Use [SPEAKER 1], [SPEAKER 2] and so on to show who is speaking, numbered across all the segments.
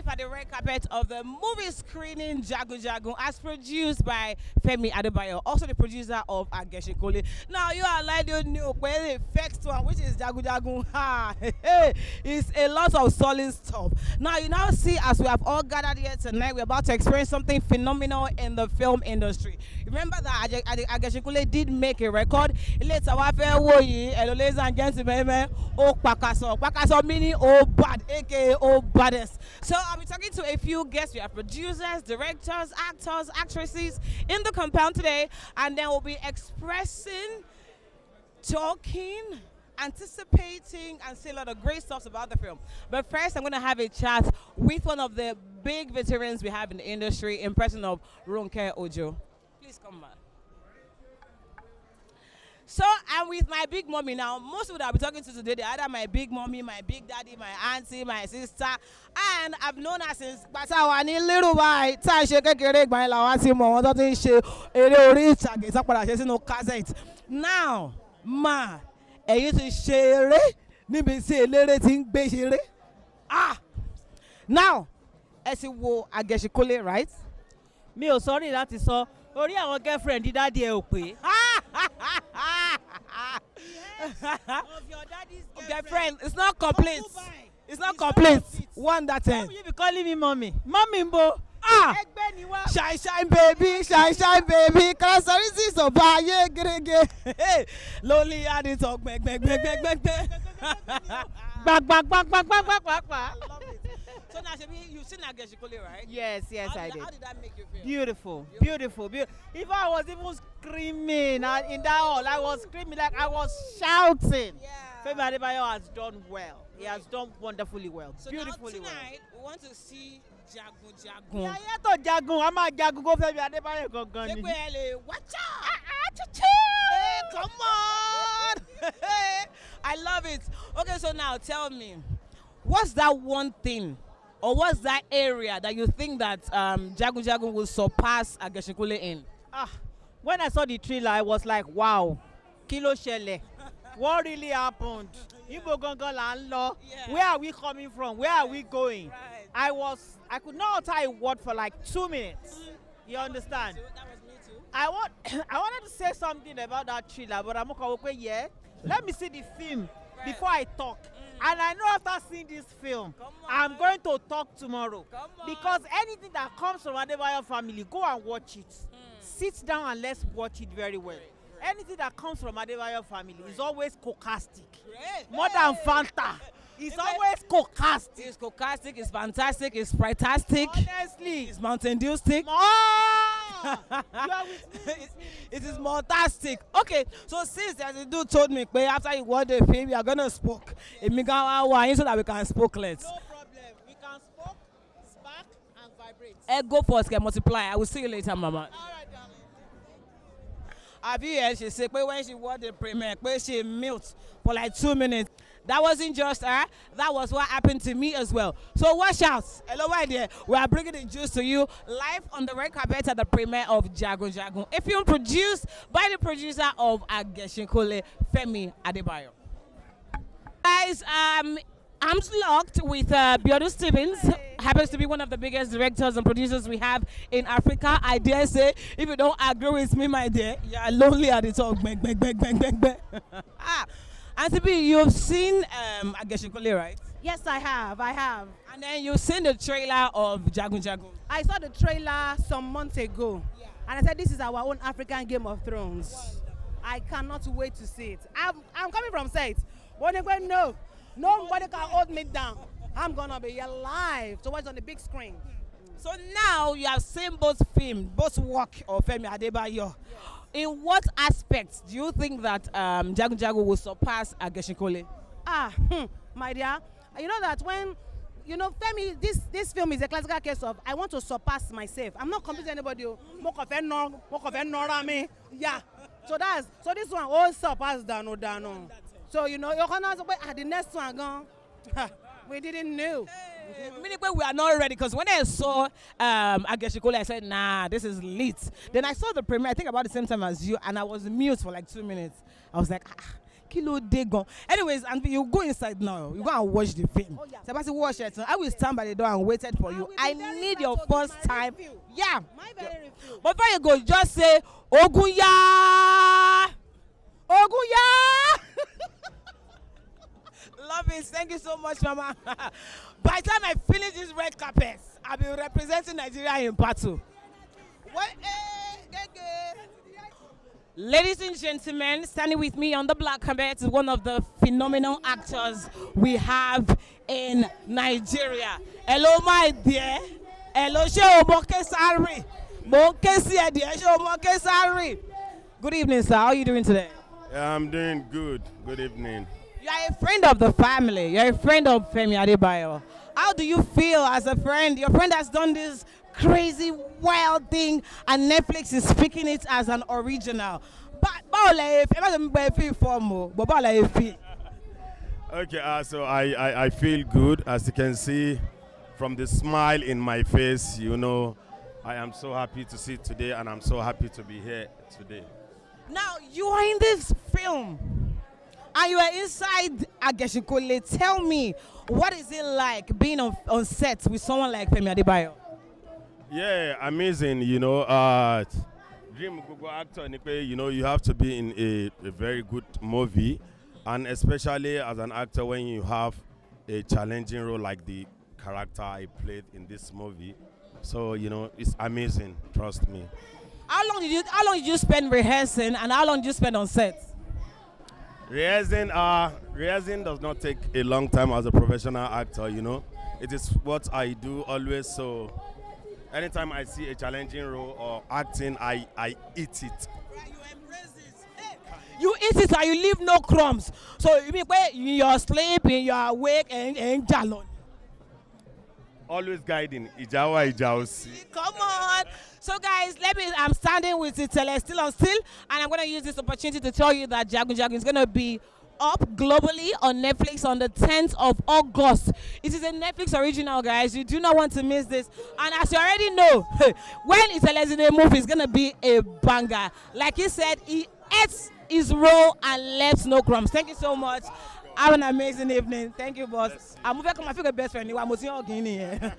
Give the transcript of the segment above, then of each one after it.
[SPEAKER 1] at the red carpet of the movie screening Jagun Jagun, as produced by Femi Adebayo, also the producer of Ageshikole. Now you are like the new the first one, which is Jagun Jagun. Ha! It's a lot of solid stuff. Now you now see, as we have all gathered here tonight, we're about to experience something phenomenal in the film industry. Remember that Ageshikole did make a record. Ladies and gentlemen, oh Pakaso meaning oh bad, aka oh baddest. So I'll be talking to a few guests. We have producers, directors, actors, actresses in the compound today, and then we'll be expressing, talking, anticipating, and say a lot of great stuff about the film. But first, I'm going to have a chat with one of the big veterans we have in the industry, in person of Ronke Ojo. Please come back. So I'm with my big mommy now. Most of what I'll be talking to today, they're either my big mommy, my big daddy, my auntie, my sister, and I've known her since Batawani little boy. Now, ma, I used to share it. Now, as you will, I guess you call it right.
[SPEAKER 2] Mi ò sorry láti sọ orí àwọn girlfriend daddy ẹ ò pé.
[SPEAKER 1] Of your daddy's girlfriend. It's not complete. It's not complete. One that
[SPEAKER 2] Why will you be calling me mommy? Mommy mbo.
[SPEAKER 1] Shine baby, shine baby. Characteristics of baye grege. Lonely and it talk back. So now, you've seen Ageshikole, right?
[SPEAKER 2] Yes, I did.
[SPEAKER 1] How did that make you feel?
[SPEAKER 2] Beautiful. If I was even screaming in that hall, I was screaming like I was shouting.
[SPEAKER 1] Yeah.
[SPEAKER 2] Femi Adebayo has done well. He has done wonderfully well.
[SPEAKER 1] So
[SPEAKER 2] Beautifully
[SPEAKER 1] now tonight,
[SPEAKER 2] well.
[SPEAKER 1] we want to see Jagun Jagun.
[SPEAKER 2] Yeah, to Jagun. I'm a Jagun go Femi Adebayo gangan ni.
[SPEAKER 1] Watch out! Hey, come on! I love it. Okay, so now tell me, what's that one thing, or what's that area that you think that Jagun Jagun will surpass Ageshikole in?
[SPEAKER 2] When I saw the trailer, I was like, wow, kilo shele. What really happened? Ibo gangan la nlo. Where are we coming from? Where are we going?
[SPEAKER 1] Right.
[SPEAKER 2] I could not utter a word for like 2 minutes. You understand?
[SPEAKER 1] That was me too.
[SPEAKER 2] I wanted to say something about that trailer, but I'm okay. Yeah, let me see the film before I talk. And I know after seeing this film, I'm going to talk tomorrow. Because anything that comes from Adebayo family, go and watch it. Sit down and let's watch it very well. Anything that comes from Adebayo family is always cocastic. More than Fanta. It's always cocastic.
[SPEAKER 1] It's cocastic, it's fantastic, it's spritastic.
[SPEAKER 2] Honestly.
[SPEAKER 1] It's Mountain Dew stick.
[SPEAKER 2] You are with me.
[SPEAKER 1] It is fantastic. Okay, so since there's a dude told me, after you watch the film, you are going to spoke. So that we can spoke less.
[SPEAKER 2] No problem. We can spoke, spark, and vibrate.
[SPEAKER 1] Go first, can multiply. I will see you later, Mama.
[SPEAKER 2] All right, darling.
[SPEAKER 1] Have you heard she said when she watched the premiere, she mute for like 2 minutes. That wasn't just her. That was what happened to me as well. So watch out. Hello, my dear. We are bringing the juice to you live on the red carpet at the premiere of Jagun Jagun, a film produced by the producer of Ageshikole, Femi Adebayo. Guys, I'm locked with Biodu Stevens. Happens to be one of the biggest directors and producers we have in Africa. I dare say, if you don't agree with me, my dear, you're lonely at the talk. Bang. And to be, you've seen Ageshikole, right?
[SPEAKER 3] Yes, I have.
[SPEAKER 1] And then you've seen the trailer of Jagun Jagun.
[SPEAKER 3] I saw the trailer some months ago.
[SPEAKER 1] Yeah.
[SPEAKER 3] And I said, this is our own African Game of Thrones. Wonderful. I cannot wait to see it. I'm coming from set. But they go, no, nobody can hold me down. I'm going to be here live to watch on the big screen.
[SPEAKER 1] So now you have seen both work of Femi Adebayo. Yeah. In what aspects do you think that Jagun Jagun will surpass Ageshikole?
[SPEAKER 3] My dear, you know that when, Femi, this film is a classical case of I want to surpass myself. I'm not competing with anybody. Yeah. So this one all surpass Dano. So you're gonna say, the next one gone. We didn't know.
[SPEAKER 1] Meaning we are not ready, because when I saw Ageshikole, I said, nah, this is lit. Then I saw the premiere, I think about the same time as you, and I was mute for like 2 minutes. I was like, Kilo Dagon. Anyways, and you go inside now. You go and watch the film.
[SPEAKER 3] Oh, yeah.
[SPEAKER 1] Sebastian, watch it. I will stand by the door and waited for you.
[SPEAKER 3] will be
[SPEAKER 1] I
[SPEAKER 3] very
[SPEAKER 1] need
[SPEAKER 3] glad
[SPEAKER 1] your
[SPEAKER 3] to give
[SPEAKER 1] first
[SPEAKER 3] my
[SPEAKER 1] time.
[SPEAKER 3] review.
[SPEAKER 1] Yeah.
[SPEAKER 3] My very review.
[SPEAKER 1] But before you go, just say Ogunya. Ogunya. Love it. Thank you so much, Mama. By the time I finish this red carpet, I'll be representing Nigeria in battle. What? Ladies and gentlemen, standing with me on the black carpet is one of the phenomenal actors we have in Nigeria. Hello, my dear. Hello, Sheomokesari. Good evening, sir. How are you doing today?
[SPEAKER 4] Yeah, I'm doing good. Good evening.
[SPEAKER 1] You are a friend of the family. You're a friend of Femi Adebayo. How do you feel as a friend? Your friend has done this crazy, wild thing, and Netflix is speaking it as an original.
[SPEAKER 4] Okay, so I feel good. As you can see from the smile in my face, you know, I am so happy to see today, and I'm so happy to be here today.
[SPEAKER 1] Now, you are in this film, and you are inside Ageshikole. Tell me, what is it like being on set with someone like Femi Adebayo?
[SPEAKER 4] Yeah, amazing. You know, dream Google actor, you know, you have to be in a very good movie, and especially as an actor when you have a challenging role like the character I played in this movie. So, you know, it's amazing. Trust me.
[SPEAKER 1] How long did you spend rehearsing, and how long did you spend on set?
[SPEAKER 4] Rehearsing does not take a long time as a professional actor, you know. It is what I do always, so anytime I see a challenging role or acting, I eat it.
[SPEAKER 1] Yeah, you embrace it. Hey, you eat it and you leave no crumbs. So you mean where you're sleeping, you're awake, and jalon.
[SPEAKER 4] Always guiding. Ijawa Ijausi.
[SPEAKER 1] Come on. So guys, I'm standing with Itele still on still, and I'm going to use this opportunity to tell you that Jagun Jagun is going to be up globally on Netflix on the 10th of August. It is a Netflix original, guys. You do not want to miss this. And as you already know, when Itele's in a movie, it's going to be a banger. Like he said, he ate his role and left no crumbs. Thank you so much. Have an amazing evening. Thank you, boss. I'm moving. I feel the best friend. I'm moving on here.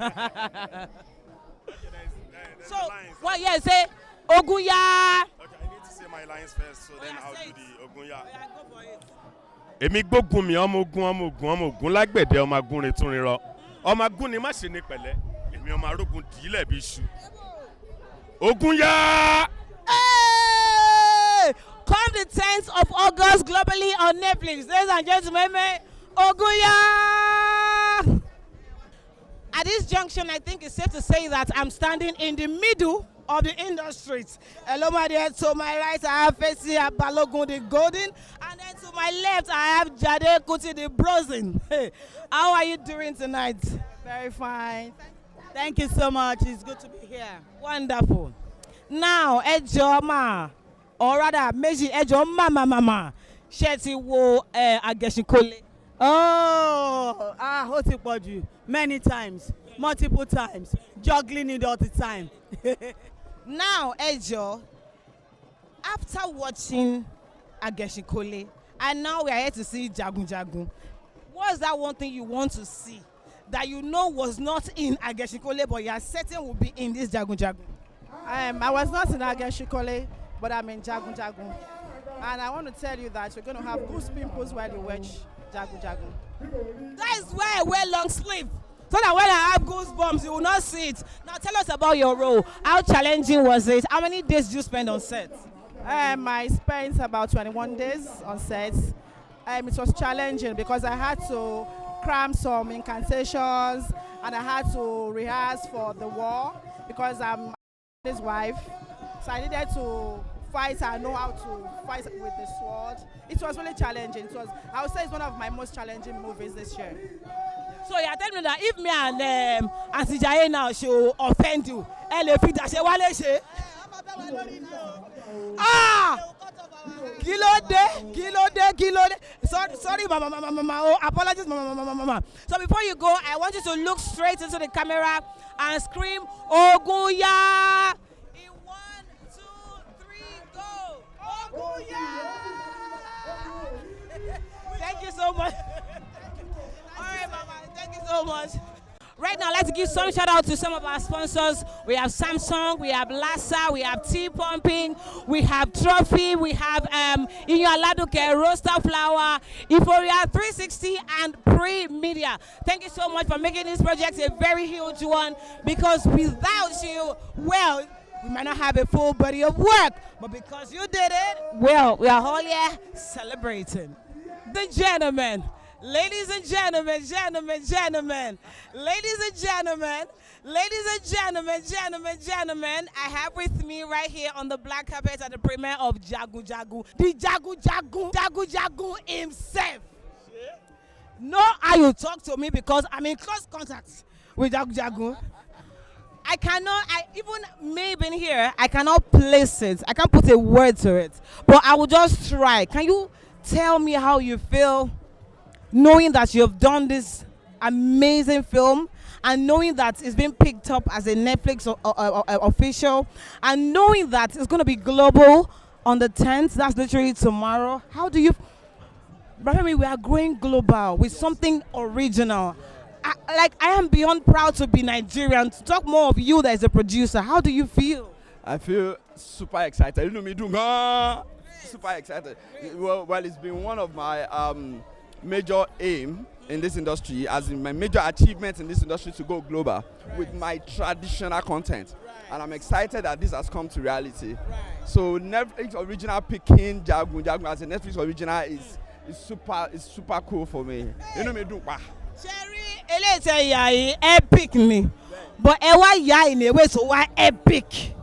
[SPEAKER 1] So, what? Yeah, say Ogunya.
[SPEAKER 4] Okay, I need to say my lines first, so then I'll do the Ogunya.
[SPEAKER 1] Yeah, go for it.
[SPEAKER 4] Èmi gbógun mi ọmọ ogun lágbẹ̀dẹ ọmọ agun rẹ̀ tún rinrọ ọmọ agun ni má ṣe ní pẹ̀lẹ́ èmi ọmọ arógun dìílẹ̀ bí iṣu Ogunya.
[SPEAKER 1] Hey! Come the 10th of August globally on Netflix. Ladies and gentlemen, Ogunya! At this junction, I think it's safe to say that I'm standing in the middle of the industry. Hello, my dear. To my right, I have Fesi Balogun the Golden. And then to my left, I have Jade Kuti the Brosen. Hey, how are you doing tonight?
[SPEAKER 3] Very fine. Thank you so much. It's good to be here.
[SPEAKER 1] Wonderful. Now, Ejo Ma, or rather, Meji Ejo Mama, Sheti wo Ageshikole.
[SPEAKER 3] Oh, Hotipoju. Many times, multiple times, juggling it all the time.
[SPEAKER 1] Now, Ejo, after watching Ageshikole, and now we are here to see Jagun Jagun, what's that one thing you want to see that you know was not in Ageshikole, but you are certain will be in this Jagun Jagun?
[SPEAKER 3] I was not in Ageshikole, but I'm in Jagun Jagun. And I want to tell you that you're going to have goose pimples while you watch Jagun Jagun.
[SPEAKER 1] Guys, wear long sleeve so that when I have goosebumps, you will not see it. Now tell us about your role. How challenging was it? How many days did you spend on set?
[SPEAKER 3] I spent about 21 days on set. It was challenging because I had to cram some incantations and I had to rehearse for the war because I'm his wife. So I needed to fight and know how to fight with the sword. It was really challenging. I would say it's one of my most challenging movies this year.
[SPEAKER 1] So you're telling me that if me and Auntie Jaye now should offend you, Kilo de. Sorry, mama. Oh, apologies, mama. So before you go, I want you to look straight into the camera and scream, Ogunya! In 1, 2, 3, go! Ogunya! so much. All right, Mama. Thank you so much. Right now, I'd like to give some shout out to some of our sponsors. We have Samsung, we have Lassa, we have Tea Pumping, we have Trophy, we have Inyo Aladuke, Roaster Flour, Euphoria 360, and Pre-Media. Thank you so much for making this project a very huge one, because without you, well, we might not have a full body of work, but because you did it, well, we are all here celebrating. The gentlemen. Ladies and gentlemen, ladies and gentlemen, I have with me right here on the black carpet at the premiere of Jagun Jagun, the Jagun Jagun himself. No, how you talk to me because I'm in close contact with Jagun Jagun. Even me being here, I cannot place it. I can't put a word to it, but I will just try. Can you tell me how you feel knowing that you have done this amazing film, and knowing that it's been picked up as a Netflix official, and knowing that it's going to be global on the 10th, that's literally tomorrow? How do you, brother, we are going global with something original. I am beyond proud to be Nigerian. To talk more of you that is a producer, how do you feel?
[SPEAKER 5] I feel super excited. You know me, super excited. Well, it's been one of my major aim in this industry, as in my major achievement in this industry, to go global with my traditional content. And I'm excited that this has come to reality. So Netflix original picking Jagun Jagun as a Netflix original is super cool for me. You know me,
[SPEAKER 1] Cherry, epic me, but ewa ya in a way so why epic.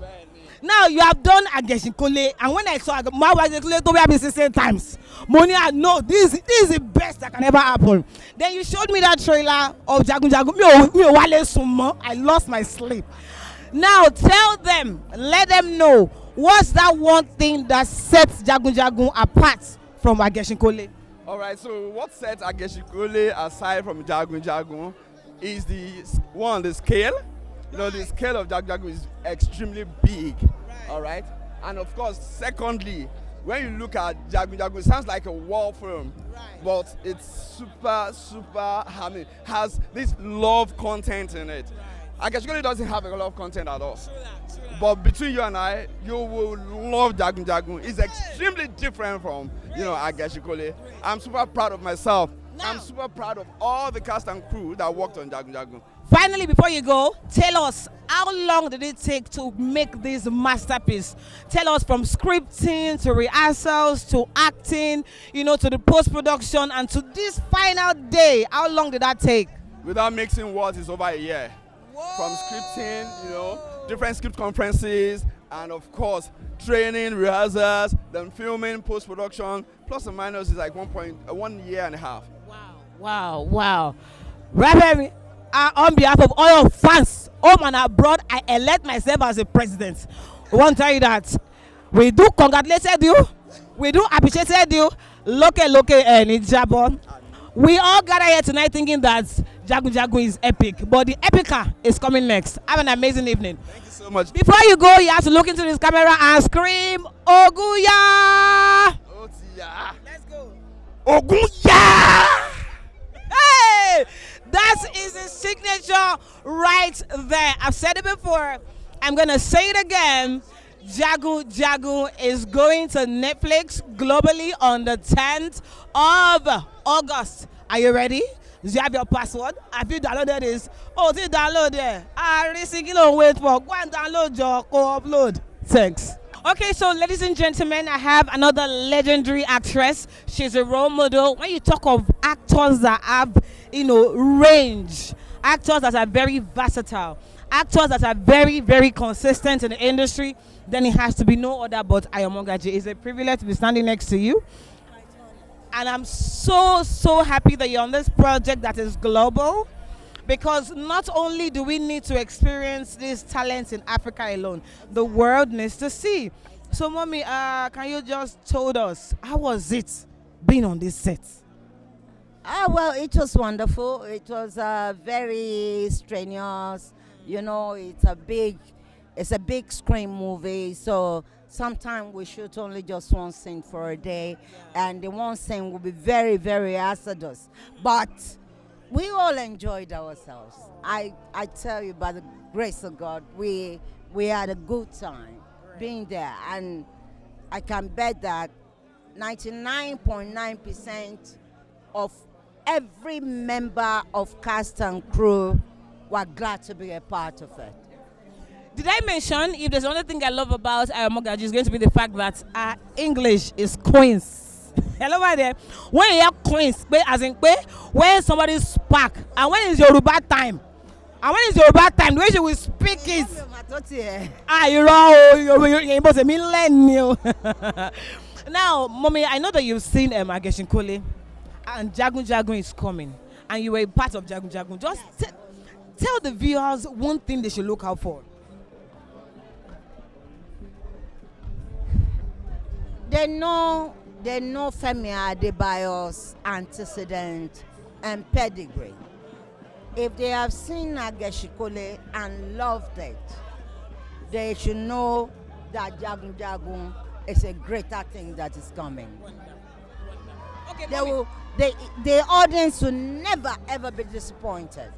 [SPEAKER 1] Now you have done Ageshikole, and when I saw my Ageshikole to be 16 times, money I know this is the best that can ever happen. Then you showed me that trailer of Jagun Jagun. I lost my sleep. Now tell them, let them know, what's that one thing that sets Jagun Jagun apart from Ageshikole?
[SPEAKER 5] All right, so what sets Ageshikole aside from Jagun Jagun is the scale. You know, the scale of Jagun Jagun is extremely big, all right? And of course, secondly, when you look at Jagun Jagun, it sounds like a war film, but it's super, has this love content in it. Ageshikole doesn't have a lot of content at all. But between you and I, you will love Jagun Jagun. It's extremely different from, Ageshikole. I'm super proud of myself. I'm super proud of all the cast and crew that worked on Jagun Jagun.
[SPEAKER 1] Finally, before you go, tell us, how long did it take to make this masterpiece? Tell us, from scripting to rehearsals to acting, to the post-production and to this final day. How long did that take?
[SPEAKER 5] Without mixing words, it's over a year. Whoa. From scripting, different script conferences, and of course, training, rehearsals, then filming, post-production, plus and minus is like 1 year and a half.
[SPEAKER 1] Wow. Reverend, on behalf of all your fans, home and abroad, I elect myself as a president. I want to tell you that we do congratulate you, we do appreciate you. Loke, and Jabon. We all gather here tonight thinking that Jagun Jagun is epic, but the epica is coming next. Have an amazing evening.
[SPEAKER 5] Thank you so much.
[SPEAKER 1] Before you go, you have to look into this camera and scream, Oguya!
[SPEAKER 5] Otiya.
[SPEAKER 1] Let's go.
[SPEAKER 5] Oguya!
[SPEAKER 1] Hey! That is the signature right there. I've said it before. I'm going to say it again. Jagun Jagun is going to Netflix globally on the 10th of August. Are you ready? Do you have your password? Have you downloaded this? Oh, did you download it? Wait for. Go and download your co-upload. Thanks. Okay, so ladies and gentlemen, I have another legendary actress. She's a role model. When you talk of actors that have, range, actors that are very versatile, actors that are very, very consistent in the industry, then it has to be no other but Ayomongaji. It's a privilege to be standing next to you. And I'm so happy that you're on this project that is global, because not only do we need to experience these talents in Africa alone, the world needs to see. So, Mommy, can you just told us, how was it being on this set?
[SPEAKER 6] Well, it was wonderful. It was very strenuous. It's a big It's a big screen movie, so sometimes we shoot only just one scene for a day, and the one scene will be very, very hazardous. But we all enjoyed ourselves. I tell you, by the grace of God, we had a good time being there, and I can bet that 99.9% of every member of cast and crew were glad to be a part of it.
[SPEAKER 1] Did I mention if there's another thing I love about Mogaji is going to be the fact that our English is queens. Hello, my there. When you hear queens, as in when somebody spark, and when it's Yoruba time, and when it's Yoruba time, the way she will speak is now, mommy, I know that you've seen Ageshinkole, and Jagun Jagun is coming, and you were a part of Jagun Jagun. Just tell the viewers one thing they should look out for.
[SPEAKER 6] They know Femi Adebayo's antecedent and pedigree. If they have seen Ageshikole and loved it, they should know that Jagun Jagun is a greater thing that is coming.
[SPEAKER 1] Okay,
[SPEAKER 6] the audience will never ever be disappointed.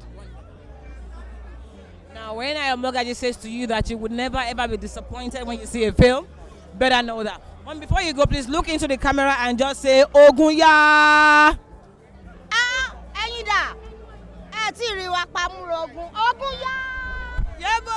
[SPEAKER 1] Now, when Mogaji says to you that you would never ever be disappointed when you see a film, better know that. And before you go, please look into the camera and just say Ogunya.
[SPEAKER 6] Ah, Ẹ̀yin ẹ ti rí wa pamúrò ogun. Ogunya.
[SPEAKER 1] Yebo.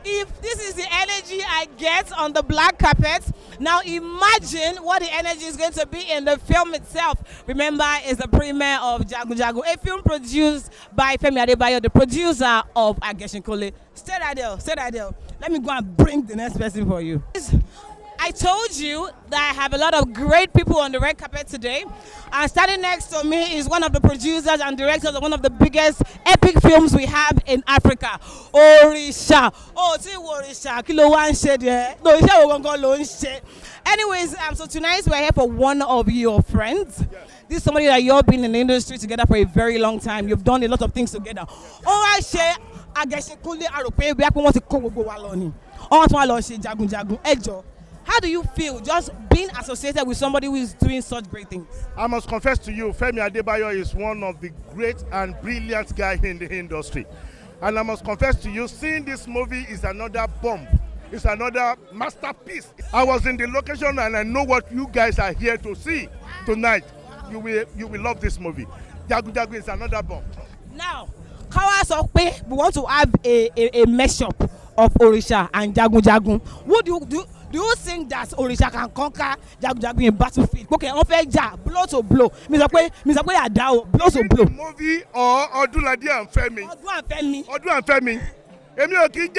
[SPEAKER 1] If this is the energy I get on the black carpet, now imagine what the energy is going to be in the film itself. Remember, it's the premiere of Jagun Jagun, a film produced by Femi Adebayo, the producer of Ageshinkole. Stay right there. Let me go and bring the next person for you. I told you that I have a lot of great people on the red carpet today. And standing next to me is one of the producers and directors of one of the biggest epic films we have in Africa, Orisha. Oh, see Orisha, kilo one shade there. No, anyways, so tonight we're here for one of your friends. This is somebody that you've been in the industry together for a very long time. You've done a lot of things together. Oh, I share. I guess you could be back when to come go alone. Oh, I want to Jagun Jagun. Ejo. How do you feel just being associated with somebody who is doing such great things?
[SPEAKER 7] I must confess to you, Femi Adebayo is one of the great and brilliant guys in the industry. And I must confess to you, seeing this movie is another bomb. It's another masterpiece. I was in the location and I know what you guys are here to see tonight. You will love this movie. Jagun Jagun is another bomb.
[SPEAKER 1] Now, we want to have a mashup of Orisha and Jagun Jagun. What do you think that Orisha can conquer Jagun Jagun in battlefield? Okay, on fait ja, blow to blow. Mr. Adao, blow to blow.
[SPEAKER 7] Movie or Odunlade and Femi? Odun and Femi. Èmi ò kì í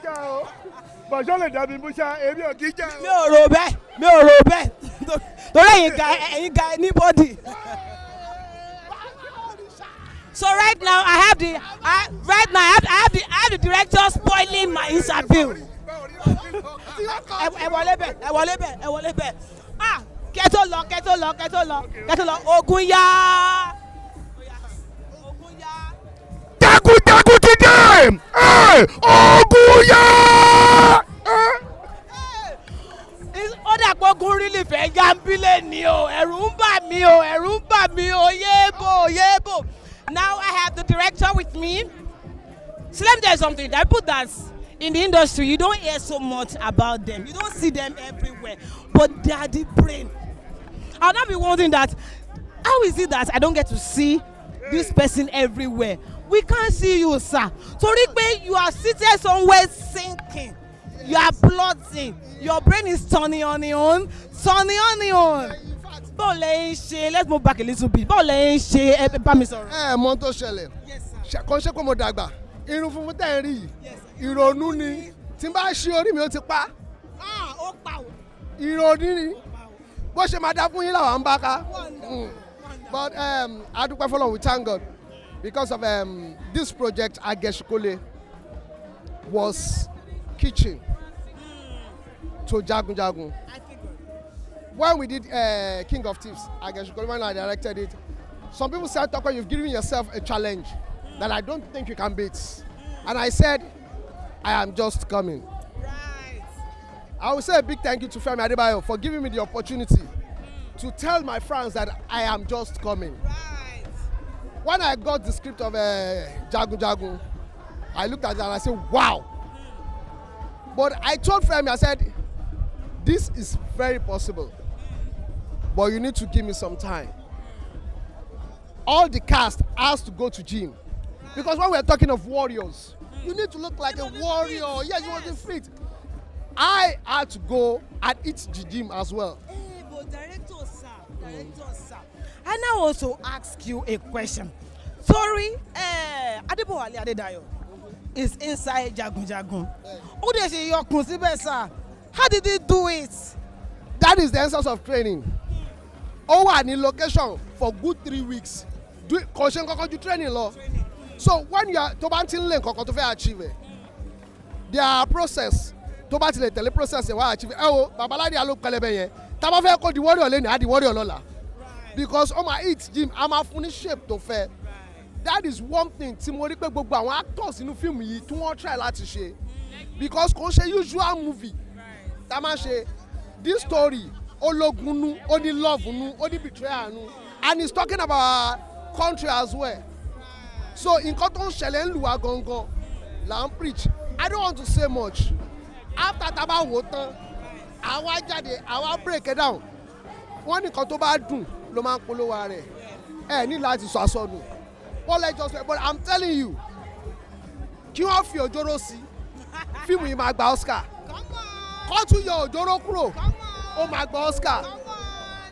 [SPEAKER 7] jà o. Bọ̀jọ́ lè dàbí Musa, èmi ò kì í jà o.
[SPEAKER 1] Mi ò rò bẹ́ẹ̀. Torí ẹ̀yin ga anybody. So right now I have the director spoiling my interview. Ẹ wọlé bẹ̀. Ah, kẹ́tọ́ lọ. Ogunya.
[SPEAKER 7] Jagun Jagun today! Ogunya!
[SPEAKER 1] Ó dàpọ̀ ogun really fẹ́ jambile ni o. Ẹ̀rù ń bà mí o. Yebo. Now I have the director with me. So let me tell you something. I put that in the industry, you don't hear so much about them. You don't see them everywhere. But they are the brain. I'll not be wondering that, how is it that I don't get to see this person everywhere? We can't see you, sir. So you are seated somewhere thinking. You are plotting. Your brain is turning on your own. Let's move back a little bit. Mọ
[SPEAKER 8] tó ṣẹlẹ̀ kò ṣe pé mo dàgbà irun funfun tẹ̀ ń rí yìí ìrònú ni tí n bá ṣí orí mi ó ti pa ìrònú ni bó ṣe máa dá fún yín làwọn ń bá ká. But adúpẹ́ fọlọ́run, we thank God because of this project Ageshikole was kitchen to Jagun Jagun. when we did King of Thieves, I guess when I directed it, some people said, Toko, you've given yourself a challenge that I don't think you can beat. And I said, I am just coming.
[SPEAKER 1] Right.
[SPEAKER 8] I will say a big thank you to Femi Adebayo for giving me the opportunity to tell my friends that I am just coming.
[SPEAKER 1] Right.
[SPEAKER 8] When I got the script of Jagun Jagun, I looked at it and I said, wow. But I told Femi, I said, this is very possible, but you need to give me some time. All the cast has to go to gym. Because when we're talking of warriors, you need to look like a warrior. Yes, you want to fit. I had to go and eat the gym as well.
[SPEAKER 1] Hey, but director, sir. I now also ask you a question. Sorry, Adebowale Adedayo is inside Jagun Jagun. Who does he your sir? How did he do it?
[SPEAKER 8] That is the essence of training. Oh, and in location for good 3 weeks. Do training law. So when you are to achieve it, there are process. To tele process you achieve. Babaladi alo kelebe yen. Taba fe ko di warrior le ni adi warrior lola. Because on my eat gym, I'm a funny shape to fair. That is one thing. Timori pe gbogbo àwọn actors inú film yìí tí wọ́n try láti ṣe. Because kò ṣe usual movie. Tá máa ṣe this story ológun ó ní love ó ní betrayal and he's talking about our country as well. So nǹkan tó ń ṣẹlẹ̀ ń lù wá gangan là ń preach. I don't want to say much. After tá bá wò tán àwa jáde àwa break it down. Wọ́n ní nǹkan tó bá dùn ló máa ń polówó rẹ̀. Ẹ ní láti sọ àsọdùn. But I'm telling you, kí wọ́n fi òjòrò sí fíìmù yìí máa gba Oscar. Kọ́ tún yọ òjòrò kúrò ó máa gba Oscar.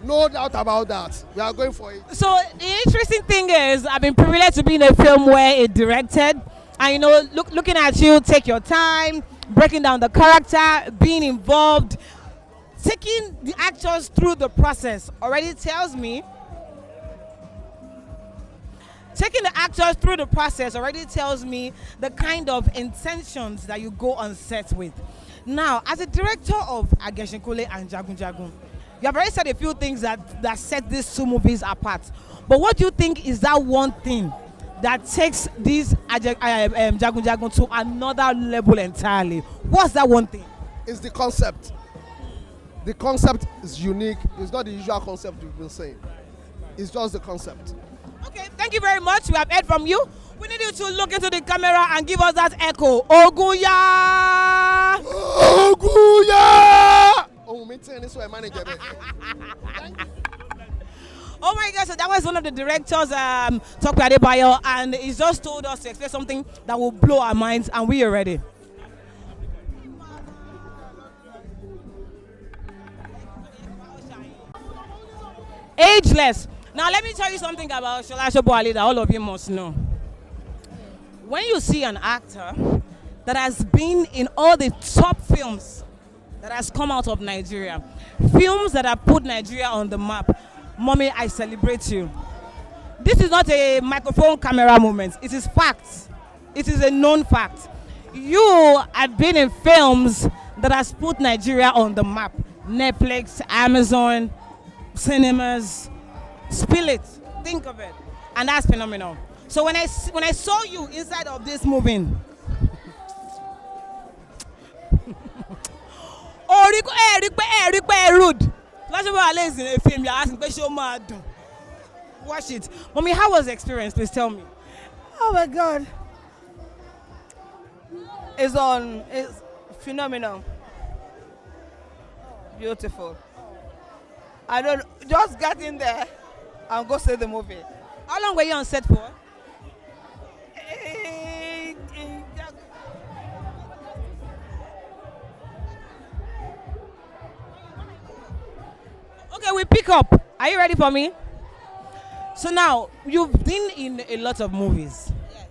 [SPEAKER 8] No doubt about that. We are going for it.
[SPEAKER 1] So the interesting thing is, I've been privileged to be in a film where it directed, and you know, looking at you, take your time, breaking down the character, being involved, taking the actors through the process already tells me. Taking the actors through the process already tells me the kind of intentions that you go on set with. Now, as a director of Ageshinkole and Jagun Jagun, you have already said a few things that set these two movies apart. But what do you think is that one thing that takes these Jagun Jagun to another level entirely? What's that one thing?
[SPEAKER 8] It's the concept. The concept is unique. It's not the usual concept we've been saying. It's just the concept.
[SPEAKER 1] Okay, thank you very much. We have heard from you. We need you to look into the camera and give us that echo. Oguya!
[SPEAKER 8] Oguya! Oh, me too. This way, manager.
[SPEAKER 1] Oh my God! So that was one of the directors, Toko Adebayo, and he's just told us to expect something that will blow our minds, and we are ready. Ageless. Now let me tell you something about Shola Sobowale that all of you must know. When you see an actor that has been in all the top films that has come out of Nigeria, films that have put Nigeria on the map, mommy, I celebrate you. This is not a microphone camera moment. It is fact. It is a known fact. You have been in films that has put Nigeria on the map. Netflix, Amazon, cinemas. Spill it, think of it, and that's phenomenal. So when I saw you inside of this movie, rude. Watch it, mommy. How was the experience? Please tell me.
[SPEAKER 3] Oh my God, it's phenomenal, beautiful. I don't just get in there and go see the movie.
[SPEAKER 1] How long were you on set for? Okay, we pick up. Are you ready for me? So now, you've been in a lot of movies. Yes.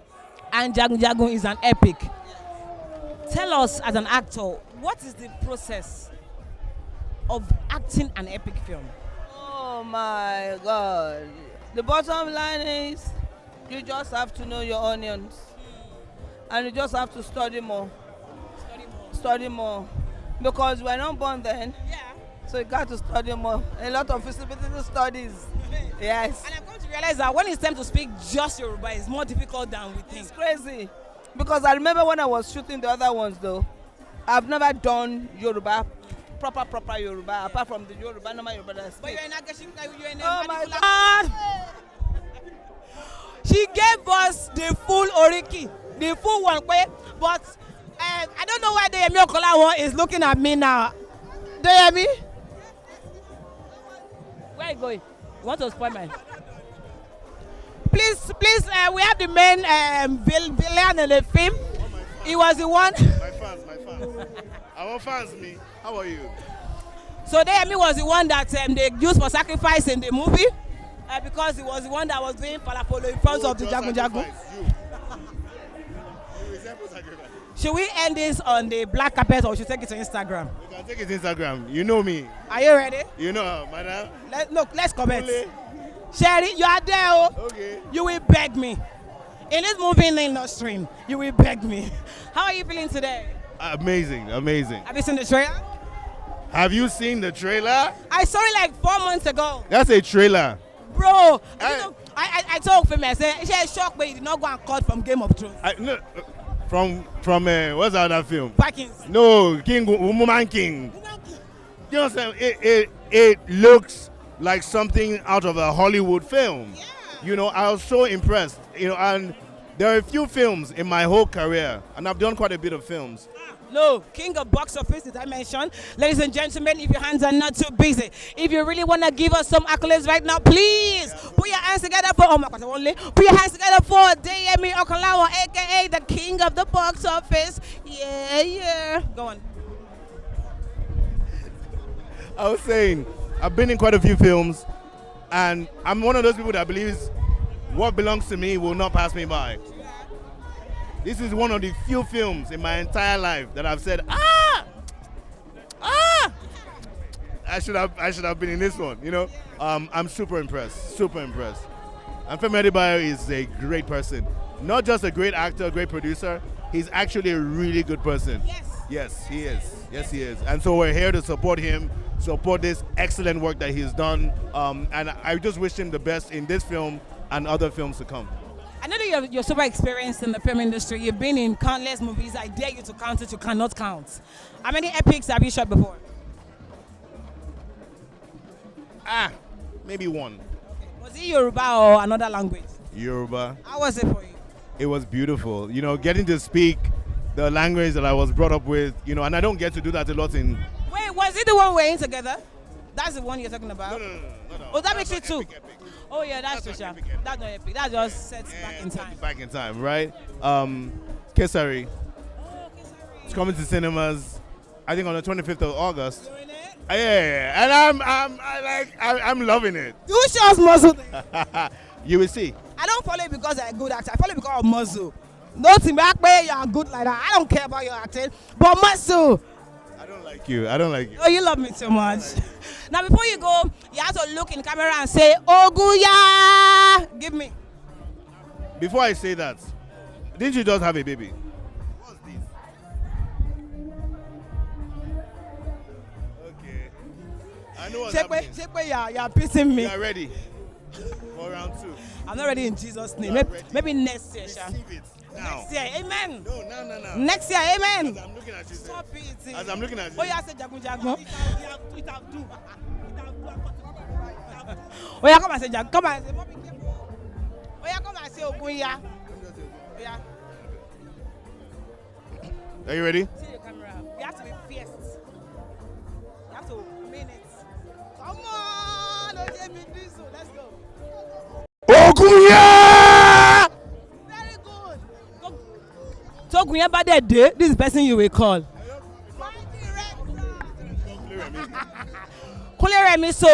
[SPEAKER 1] And Jagun Jagun is an epic. Yes. Tell us, as an actor, what is the process of acting an epic film?
[SPEAKER 3] Oh my God. The bottom line is you just have to know your onions. And you just have to study more. Study more. Because we're not born then.
[SPEAKER 1] Yeah.
[SPEAKER 9] So you got to study more. A lot of feasibility studies. Yes.
[SPEAKER 1] And I've come to realize that when it's time to speak just Yoruba, it's more difficult than we think.
[SPEAKER 9] It's crazy. Because I remember when I was shooting the other ones though, I've never done Yoruba, proper Yoruba, apart from the Yoruba, normal Yoruba that I speak.
[SPEAKER 1] But you're in Ageshinka, you're in a
[SPEAKER 9] Oh my
[SPEAKER 1] God! She gave us the full Oriki, the full one, but I don't know why the Yemi Okolawo is looking at me now. Do you hear me? Where are you going? You want to spoil my... Please, we have the main villain in the film. He was the one...
[SPEAKER 7] My fans. Our fans, me. How are you?
[SPEAKER 1] So Deyemi was the one that they used for sacrifice in the movie because he was the one that was doing falafolo in front of the Jagun Jagun.
[SPEAKER 7] You resemble sacrifice.
[SPEAKER 1] Should we end this on the black carpet or should we take it to Instagram?
[SPEAKER 7] You can take it to Instagram. You know me.
[SPEAKER 1] Are you ready?
[SPEAKER 7] You know, madam.
[SPEAKER 1] Let's comment.
[SPEAKER 7] Ole.
[SPEAKER 1] Sherry, you are there. Oh.
[SPEAKER 7] Okay.
[SPEAKER 1] You will beg me. In this movie industry, you will beg me. How are you feeling today?
[SPEAKER 7] Amazing.
[SPEAKER 1] Have you seen the trailer?
[SPEAKER 7] Have you seen the trailer?
[SPEAKER 1] I saw it like 4 months ago.
[SPEAKER 7] That's a trailer.
[SPEAKER 1] Bro, I told Femi, I said, she is shocked, but you did not go and cut from Game of Thrones.
[SPEAKER 7] No, from what's the other film?
[SPEAKER 1] Vikings.
[SPEAKER 7] No, Woman King. You know what I'm saying? It looks like something out of a Hollywood film.
[SPEAKER 1] Yeah.
[SPEAKER 7] You know, I was so impressed. You know, and there are a few films in my whole career, and I've done quite a bit of films.
[SPEAKER 1] No, king of box office, did I mention? Ladies and gentlemen, if your hands are not too busy, if you really want to give us some accolades right now, please put your hands together for put your hands together for Deyemi Okolawo, aka the king of the box office. Yeah. Go on.
[SPEAKER 7] I was saying, I've been in quite a few films, and I'm one of those people that believes what belongs to me will not pass me by. This is one of the few films in my entire life that I've said, I should have been in this one. You know, I'm super impressed. And Femi Adebayo is a great person, not just a great actor, great producer. He's actually a really good person. Yes, he is. And so we're here to support him, support this excellent work that he's done. And I just wish him the best in this film and other films to come.
[SPEAKER 1] I know that you're super experienced in the film industry. You've been in countless movies. I dare you to count it. You cannot count. How many epics have you shot before?
[SPEAKER 7] Maybe one.
[SPEAKER 1] Okay. Was it Yoruba or another language?
[SPEAKER 7] Yoruba.
[SPEAKER 1] How was it for you?
[SPEAKER 7] It was beautiful. You know, getting to speak the language that I was brought up with, you know, and I don't get to do that a lot in...
[SPEAKER 1] Wait, was it the one we're in together? That's the one you're talking about?
[SPEAKER 7] No.
[SPEAKER 1] Oh, that makes it two.
[SPEAKER 7] Epic.
[SPEAKER 1] Oh yeah, that's true. That's not epic. That just sets back in time.
[SPEAKER 7] Back in time, right? Kesari.
[SPEAKER 1] Oh, okay, sorry.
[SPEAKER 7] It's coming to cinemas, I think on the 25th of August.
[SPEAKER 1] You're in it?
[SPEAKER 7] Yeah. And I'm loving it.
[SPEAKER 1] You shows muscle.
[SPEAKER 7] You will see.
[SPEAKER 1] I don't follow it because I'm a good actor. I follow it because of muscle. Nothing back where you're good like that. I don't care about your acting, but muscle.
[SPEAKER 7] I don't like you.
[SPEAKER 1] Oh, you love me so much. Now, before you go, you have to look in camera and say, Oguya! Give me.
[SPEAKER 7] Before I say that, didn't you just have a baby? What's this? Okay. I know what's happening.
[SPEAKER 1] You're pissing me.
[SPEAKER 7] You are ready for round 2.
[SPEAKER 1] I'm not ready in Jesus' name. Maybe next year, Sha.
[SPEAKER 7] Receive it now.
[SPEAKER 1] Next year, amen.
[SPEAKER 7] No.
[SPEAKER 1] Next year, amen.
[SPEAKER 7] As I'm looking at you.
[SPEAKER 1] Stop it.
[SPEAKER 7] As I'm looking at you.
[SPEAKER 1] Oh, yeah, say Jagun Jagun. Oh, yeah, come and say Jagun. Come and say, Mommy, careful. Oh, yeah, come and say Ogunya. Yeah.
[SPEAKER 7] Are you ready?
[SPEAKER 1] See the camera. You have to be fierce. You have to mean it. Come on. Don't let me do so. Let's go.
[SPEAKER 7] Ogunya!
[SPEAKER 1] Very good. So Ogunya by that day, this person you will call. Kuleremi, so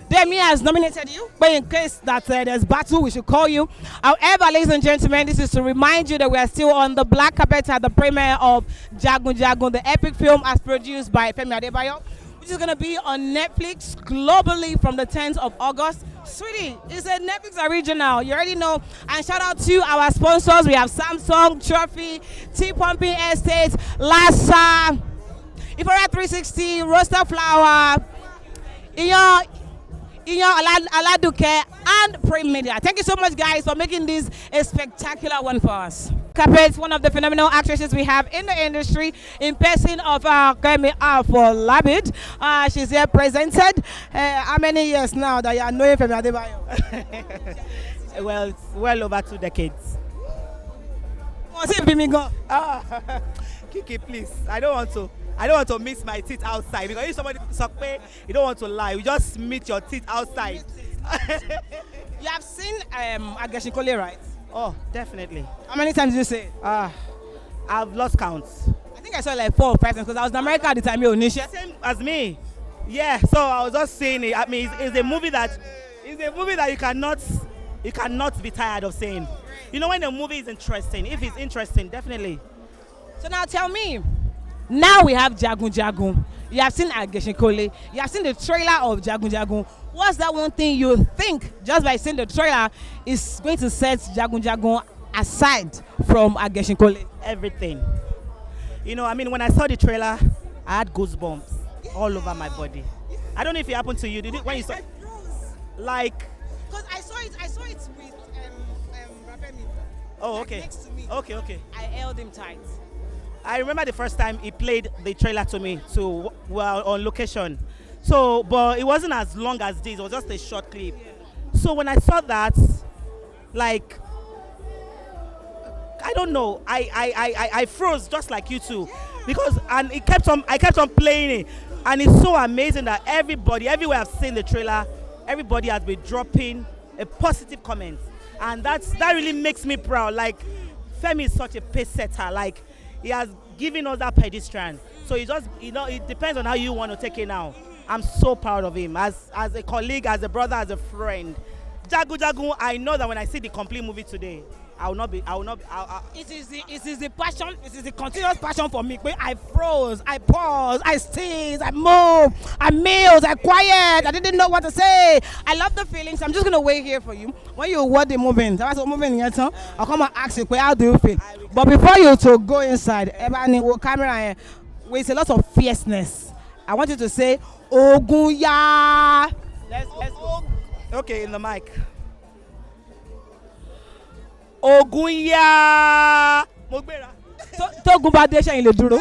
[SPEAKER 1] Demi has nominated you, but in case that there's battle, we should call you. However, ladies and gentlemen, this is to remind you that we are still on the black carpet at the premiere of Jagun Jagun, the epic film as produced by Femi Adebayo, which is going to be on Netflix globally from the 10th of August. Sweetie, it's a Netflix original. You already know. And shout out to our sponsors. We have Samsung, Trophy, T-Pumping Estates, Lassa. Ifora 360, Roaster Flower, Iyan Aladuke, and Prime Media. Thank you so much, guys, for making this a spectacular one for us. Capet, one of the phenomenal actresses we have in the industry, in person of Kemi for Labid. She's here presented. How many years now that you are knowing Femi Adebayo?
[SPEAKER 2] Well, it's well over 2 decades.
[SPEAKER 1] What's it, Bimigo?
[SPEAKER 2] Kiki, please. I don't want to mix my teeth outside, because if somebody say you don't want to lie, you just meet your teeth outside.
[SPEAKER 1] You have seen Ageshikole, right?
[SPEAKER 2] Oh, definitely.
[SPEAKER 1] How many times did you say it?
[SPEAKER 2] I've lost counts.
[SPEAKER 1] I think I saw it like 4 or 5 times because I was in America at the time.
[SPEAKER 2] Same as me. Yeah, so I was just saying it. I mean, it's a movie that you cannot be tired of saying. You know, when a movie is interesting, if it's interesting, definitely.
[SPEAKER 1] So now tell me, now we have Jagun Jagun. You have seen Ageshikole. You have seen the trailer of Jagun Jagun. What's that one thing you think, just by seeing the trailer, is going to set Jagun Jagun aside from Ageshikole?
[SPEAKER 2] Everything. You know, I mean, when I saw the trailer, I had goosebumps all over my body. I don't know if it happened to you. Did it when you saw? Like.
[SPEAKER 1] Because I saw it with Rafemi.
[SPEAKER 2] Oh, okay.
[SPEAKER 1] Like next to me.
[SPEAKER 2] Okay.
[SPEAKER 1] I held him tight.
[SPEAKER 2] I remember the first time he played the trailer to me on location. So, but it wasn't as long as this. It was just a short clip. Yeah. So when I saw that, like, I don't know. I froze just like you two, because I kept on playing it, and it's so amazing that everywhere I've seen the trailer, everybody has been dropping a positive comment, and that really makes me proud. Like, Femi is such a pace setter. Like, he has given us that pedestrian. So it depends on how you want to take it now. I'm so proud of him as a colleague, as a brother, as a friend. Jagun Jagun, I know that when I see the complete movie today,
[SPEAKER 1] It is the passion. It is the continuous passion for me. I froze, I paused, I sneezed, I moved, I mute, I quiet. I didn't know what to say. I love the feelings. I'm just gonna wait here for you. When you watch the movement, that's what moving here. I'll come and ask you, how do you feel? But before you to go inside, camera with a lot of fierceness, I want you to say, Ogunya.
[SPEAKER 2] Let's go. Okay, in the mic. Ogunya. Mogbera.
[SPEAKER 1] Tógun bá dé sẹ́yìn lè dúró.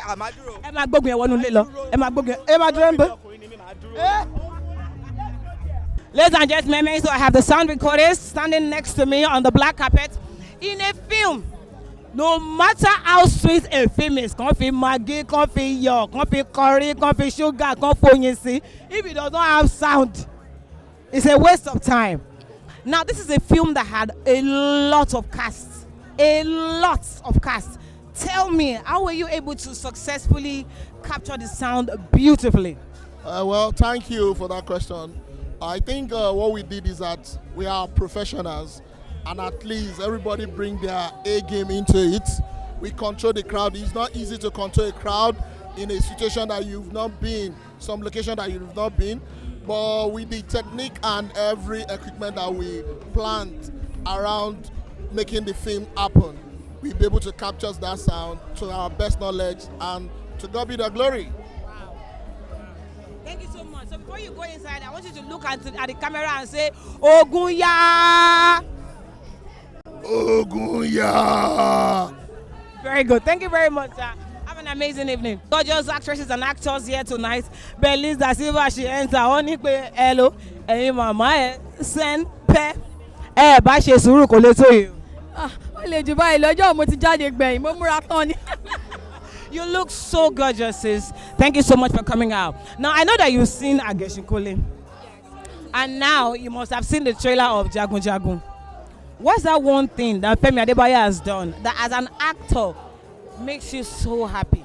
[SPEAKER 2] Amaduro.
[SPEAKER 1] Ẹ máa gbógun yẹn wọnú ilé lọ. Ẹ máa gbógun yẹn. Ẹ máa dúró ń bẹ. Ladies and gentlemen, so I have the sound recorders standing next to me on the black carpet. In a film, no matter how sweet a film is, kàn fi maggi, kàn fi iyọ̀, kàn fi curry, kàn fi sugar, kàn f'oyin sí, if it does not have sound, it's a waste of time. Now, this is a film that had a lot of cast. Tell me, how were you able to successfully capture the sound beautifully?
[SPEAKER 10] Well, thank you for that question. I think what we did is that we are professionals, and at least everybody bring their A game into it. We control the crowd. It's not easy to control a crowd in a situation that you've not been, some location that you've not been. But with the technique and every equipment that we planned around making the film happen, we'll be able to capture that sound to our best knowledge, and to God be the glory.
[SPEAKER 1] Wow. Thank you so much. So before you go inside, I want you to look at the camera and say, Ogunya!
[SPEAKER 10] Ogunya!
[SPEAKER 1] Very good. Thank you very much, sir. Have an amazing evening. Gorgeous actresses and actors here tonight. Belize da Silva, she enter. Oni pe hello. Ẹ̀yin mama send pe. Bá ṣe sùúrù kò lè tó yìí.
[SPEAKER 11] Ó lè jù báyìí lọ́jọ́ mo ti jáde gbẹ̀yìn mo múra tán ni.
[SPEAKER 1] You look so gorgeous, sis. Thank you so much for coming out. Now, I know that you've seen Ageshikole. And now you must have seen the trailer of Jagun Jagun. What's that one thing that Femi Adebayo has done that as an actor makes you so happy?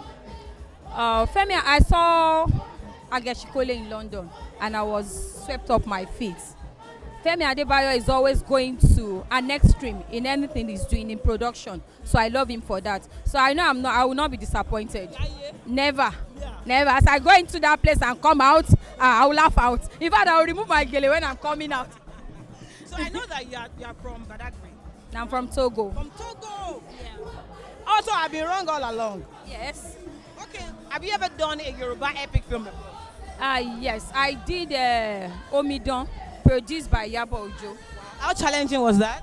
[SPEAKER 11] Femi, I saw Ageshikole in London and I was swept off my feet. Femi Adebayo is always going to an extreme in anything he's doing in production. So I love him for that. So I know I will not be disappointed. Never. Never. As I go into that place and come out, I will laugh out. In fact, I will remove my gele when I'm coming out.
[SPEAKER 1] So I know that you are from Badagry.
[SPEAKER 11] I'm from Togo.
[SPEAKER 1] From Togo? Yeah. Also, I've been wrong all along.
[SPEAKER 11] Yes.
[SPEAKER 1] Okay, have you ever done a Yoruba epic film before?
[SPEAKER 11] Yes, I did Omidan, produced by Yabo Ojo.
[SPEAKER 1] How challenging was that?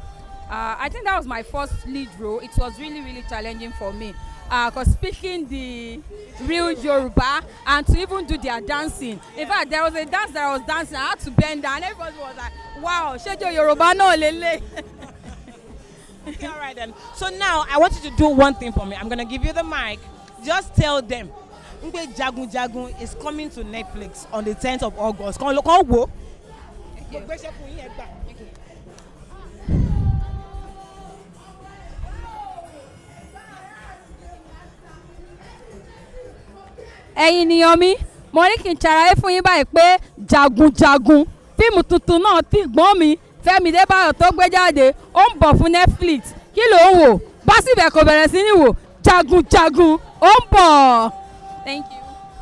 [SPEAKER 11] I think that was my first lead role. It was really, really challenging for me. Because speaking the real Yoruba and to even do their dancing. In fact, there was a dance that I was dancing. I had to bend down. Everybody was like, wow, Shejo Yoruba no lele.
[SPEAKER 1] Okay, all right then. So now I want you to do one thing for me. I'm going to give you the mic. Just tell them. Jagun Jagun is coming to Netflix on the 10th of August. Come look on wo.
[SPEAKER 11] Ẹ̀yin ènìyàn mi, mo ní kí n ṣàlàyé fún yín báyìí pé Jagun Jagun fíìmù tuntun náà tí gbọ́n mi Fẹ́mi Adébáyọ̀ tó gbé jáde ó ń bọ̀ fún Netflix. Kí ló ń wò? Bá síbẹ̀ kò bẹ̀rẹ̀ sí ní wò Jagun Jagun ó ń bọ̀. Thank you.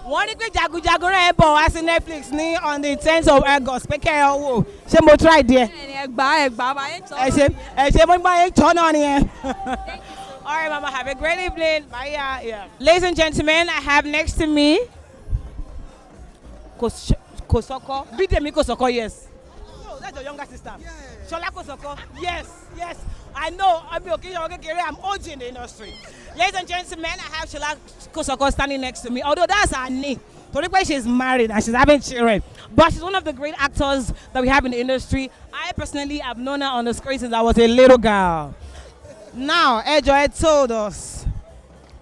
[SPEAKER 1] Wọ́n ní pé Jagun Jagun rẹ̀ bọ̀ wá sí Netflix ní on the 10th of August pé kẹ́ ẹ wò ṣé mo try díẹ̀.
[SPEAKER 11] Ẹgbàá bá yẹn tọ́.
[SPEAKER 1] Ẹ ṣe mo gbá yẹn tọ́ náà nìyẹn. All right, Mama, have a great evening. Bye. Yeah. Ladies and gentlemen, I have next to me Kosoko. Bidemi Kosoko, yes. Oh, that's your younger sister. Yeah. Shola Kosoko, yes. I know. I'm OG in the industry. Ladies and gentlemen, I have Shola Kosoko standing next to me. Although that's her name. Toripe, she's married and she's having children. But she's one of the great actors that we have in the industry. I personally have known her on the screen since I was a little girl. Now, Ejo had told us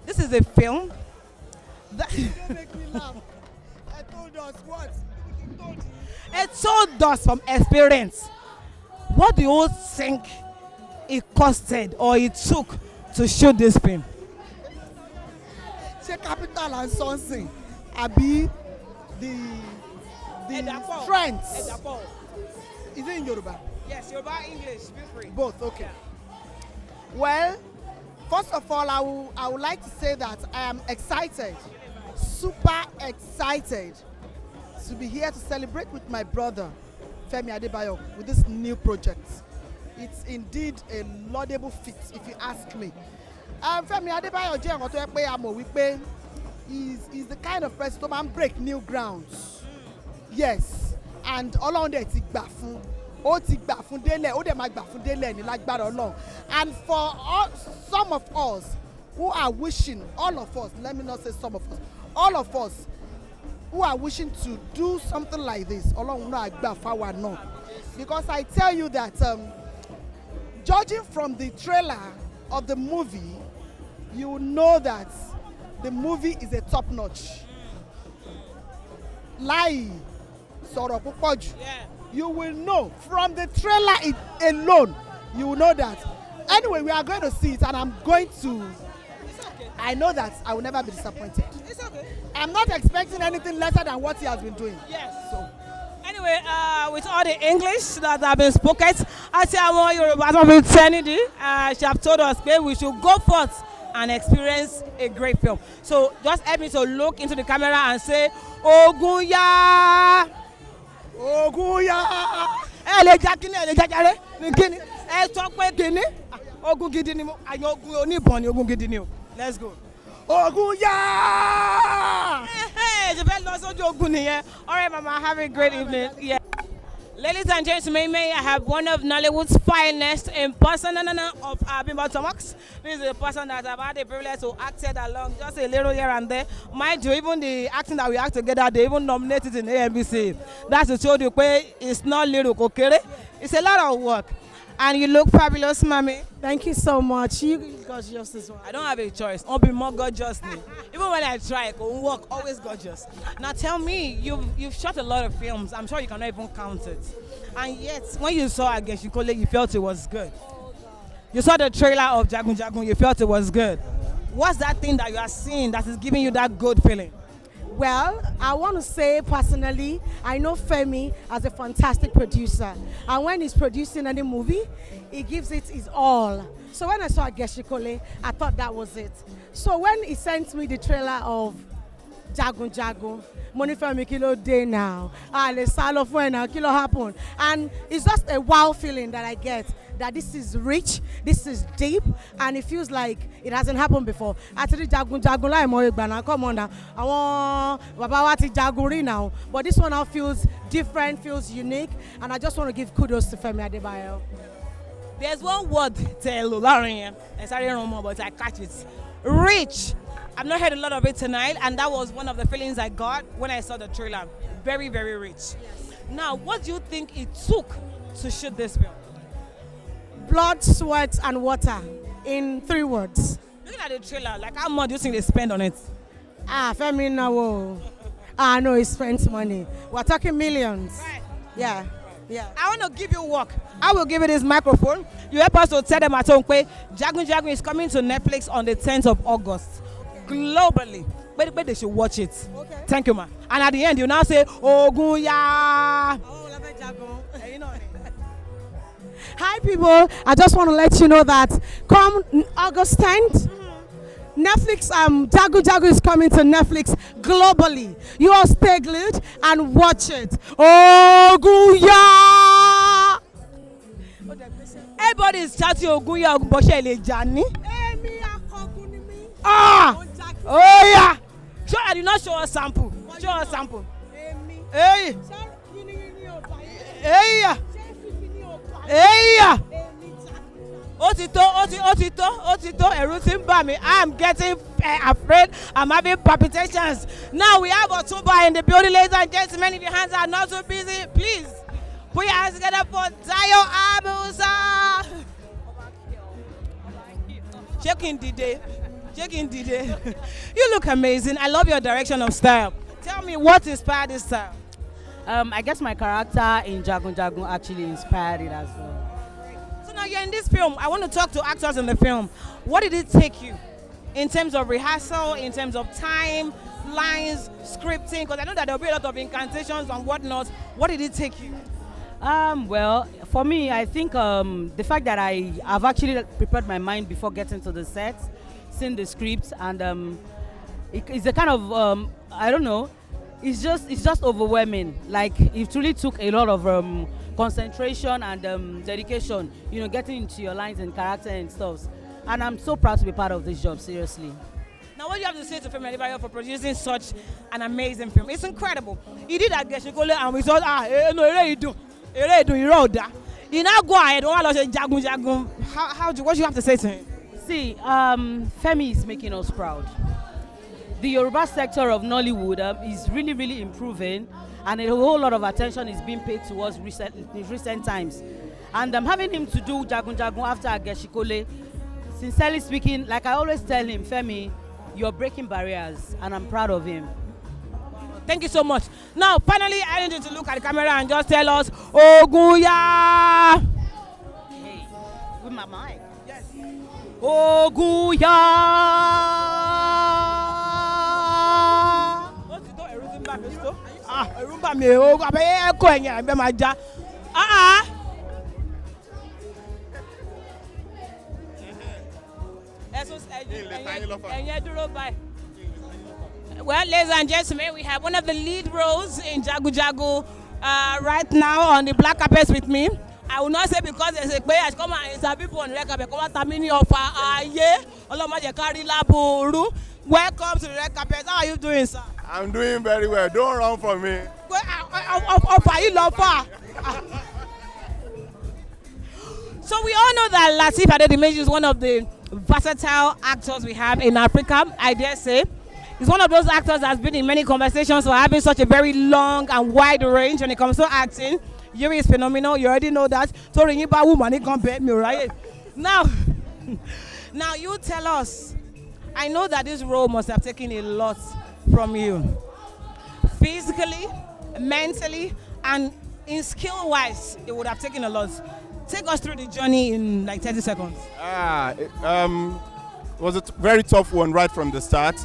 [SPEAKER 1] this is a film.
[SPEAKER 8] Don't make me laugh. I told us what?
[SPEAKER 1] It told us from experience. What do you think it costed or it took to shoot this film?
[SPEAKER 8] Say capital and something. Abi the strength. Is it in Yoruba?
[SPEAKER 1] Yes, Yoruba, English. Feel free.
[SPEAKER 8] Both, okay.
[SPEAKER 1] Yeah.
[SPEAKER 8] Well, first of all, I would like to say that I am excited, super excited to be here to celebrate with my brother, Femi Adebayo, with this new project. It's indeed a laudable feat, if you ask me. Femi Adebayo jẹ́ nǹkan tó yẹ pé a mọ̀ wípé is the kind of person tó máa ń break new grounds. Yes, and Ọlọ́run dẹ̀ ti gbà fún. Ó ti gbà fún délẹ̀, ó dẹ̀ máa gbà fún délẹ̀ ní lágbára Ọlọ́run. And for some of us who are wishing, all of us, let me not say some of us, all of us who are wishing to do something like this, Ọlọ́run náà gbà fáwa náà. Because I tell you that judging from the trailer of the movie, you know that the movie is a top notch. Láì sọ̀rọ̀ púpọ̀ jù. You will know from the trailer alone, you will know that. Anyway, we are going to see it and I'm going to, I know that I will never be disappointed.
[SPEAKER 1] It's okay.
[SPEAKER 8] I'm not expecting anything lesser than what he has been doing.
[SPEAKER 1] Yes. So. Anyway, with all the English that have been spoken, I say I want Yoruba with Kennedy. She have told us that we should go forth and experience a great film. So just help me to look into the camera and say, Ogunya!
[SPEAKER 8] Ogunya!
[SPEAKER 1] Lè já kíní, lè já jàre. Ní kíní. Sọ pé kíní. Ogun gidi ni mo. Àyàn ogun oníbọn ni ogun gidi ni o. Let's go.
[SPEAKER 8] Ogunya!
[SPEAKER 1] Ṣe fẹ́ lọ sójú ogun nìyẹn. All right, Mama, have a great evening. Yeah. Ladies and gentlemen, may I have one of Nollywood's finest in person of Abimbo Tomax. This is a person that I've had the privilege to act along just a little here and there. Mind you, even the acting that we act together, they even nominated in AMBC. That's to show you it's not little kokere. It's a lot of work. And you look fabulous, Mommy.
[SPEAKER 3] Thank you so much. You gorgeous as well.
[SPEAKER 1] I don't have a choice. I'll be more gorgeous. Even when I try, it won't work. Always gorgeous. Now tell me, you've shot a lot of films. I'm sure you cannot even count it. And yet, when you saw Ageshikole, you felt it was good. You saw the trailer of Jagun Jagun, you felt it was good. What's that thing that you are seeing that is giving you that good feeling?
[SPEAKER 3] Well, I want to say personally, I know Femi as a fantastic producer. And when he's producing any movie, he gives it his all. So when I saw Ageshikole, I thought that was it. So when he sent me the trailer of Jagun Jagun, Money Femi Kilo Day now, Ale Salo now, Kilo happened. And it's just a wow feeling that I get that this is rich, this is deep, and it feels like it hasn't happened before. Actually, Jagun Jagun like more Igbana, come on now. I want Baba wa ti Jaguri now, but this one now feels different, feels unique, and I just want to give kudos to Femi Adebayo.
[SPEAKER 1] There's one word, tell Lauren, sorry, but I catch it. Rich. I've not heard a lot of it tonight, and that was one of the feelings I got when I saw the trailer. Very, very rich. Yes. Now, what do you think it took to shoot this film?
[SPEAKER 3] Blood, sweat, and water, in 3 words.
[SPEAKER 1] Looking at the trailer, like how much do you think they spend on it?
[SPEAKER 3] Femi now. No, he spent money. We're talking millions. Right. Yeah. Yeah.
[SPEAKER 1] I want to give you work. I will give you this microphone. You help us to tell them at home, Jagun Jagun is coming to Netflix on the 10th of August. Globally. But they should watch it. Okay. Thank you, ma. And at the end, you now say, Ogunya.
[SPEAKER 3] Hi, people. I just want to let you know that come August 10th, Netflix, Jagun Jagun is coming to Netflix globally. You all stay glued and watch it. Ogunya!
[SPEAKER 1] Everybody is chatting Ogunya Ogunboshe Jani. Oh yeah! Sure, I did not show us sample. Show us sample. Hey! Hey! Hey! Otito, everything by me. I'm getting afraid. I'm having palpitations. Now we have Otumba in the building, ladies and gentlemen. If your hands are not so busy, please put your hands together for Tayo Abusa. Checking the day. You look amazing. I love your direction of style. Tell me what inspired this style.
[SPEAKER 12] I guess my character in Jagun Jagun actually inspired it as well.
[SPEAKER 1] So now you're in this film. I want to talk to actors in the film. What did it take you in terms of rehearsal, in terms of time, lines, scripting? Because I know that there'll be a lot of incantations and whatnot. What did it take you?
[SPEAKER 12] Well, for me, I think the fact that I have actually prepared my mind before getting to the set, seen the script, and it's a kind of I don't know. It's just overwhelming. Like it truly took a lot of concentration and dedication. You know, getting into your lines and character and stuff. And I'm so proud to be part of this job. Seriously.
[SPEAKER 1] Now, what do you have to say to Femi Adebayo for producing such an amazing film? It's incredible. He did Ageshikole, and we thought, he now go ahead. Jagun Jagun. What do you have to say to him?
[SPEAKER 12] See, Femi is making us proud. The Yoruba sector of Nollywood is really, really improving, and a whole lot of attention is being paid towards in recent times. And having him to do Jagun Jagun after Ageshikole, sincerely speaking, like I always tell him, Femi, you're breaking barriers, and I'm proud of him.
[SPEAKER 1] Thank you so much. Now, finally, I need you to look at the camera and just tell us, Ogunya!
[SPEAKER 12] Hey, with my mic.
[SPEAKER 1] Yes.
[SPEAKER 12] Ogunya!
[SPEAKER 1] Well, ladies and gentlemen, we have one of the lead roles in Jagun Jagun right now on the black carpet with me. I will not say because there's a player come and some people on the red carpet. Welcome to the red carpet. How are you doing, sir?
[SPEAKER 13] I'm doing very well. Don't run from me.
[SPEAKER 1] So we all know that Lateef Adedimeji is one of the versatile actors we have in Africa, I dare say. He's one of those actors that's been in many conversations for having such a very long and wide range when it comes to acting. Yuri is phenomenal. You already know that. Now you tell us. I know that this role must have taken a lot from you. Physically, mentally, and in skill-wise, it would have taken a lot. Take us through the journey in like 30 seconds.
[SPEAKER 13] It was a very tough one right from the start.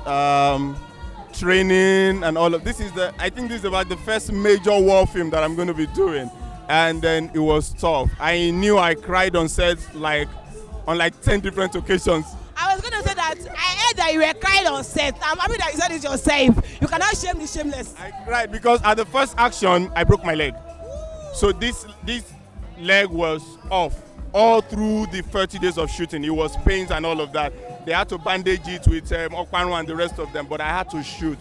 [SPEAKER 13] Training and all of this I think this is about the first major war film that I'm going to be doing. And then it was tough. I knew I cried on set on 10 different occasions.
[SPEAKER 1] I was going to say that I heard that you were crying on set. I'm happy that you said it yourself. You cannot shame the shameless.
[SPEAKER 13] I cried because at the first action, I broke my leg. So this leg was off. all through the 30 days of shooting. It was pains and all of that. They had to bandage it with Okpanu and the rest of them, but I had to shoot.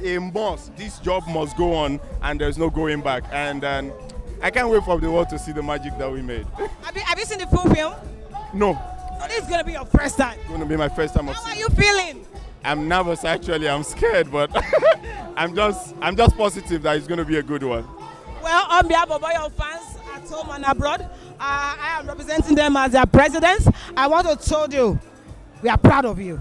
[SPEAKER 13] A must. This job must go on, and there's no going back. And I can't wait for the world to see the magic that we made.
[SPEAKER 1] Have you seen the full film?
[SPEAKER 13] No.
[SPEAKER 1] So this is gonna be your first time.
[SPEAKER 13] It's gonna be my first time of
[SPEAKER 1] How are
[SPEAKER 13] seeing.
[SPEAKER 1] you feeling?
[SPEAKER 13] I'm nervous actually. I'm scared, but I'm just positive that it's gonna be a good one.
[SPEAKER 1] Well, on behalf of all your fans at home and abroad, I am representing them as their presidents. I want to tell you, we are proud of you.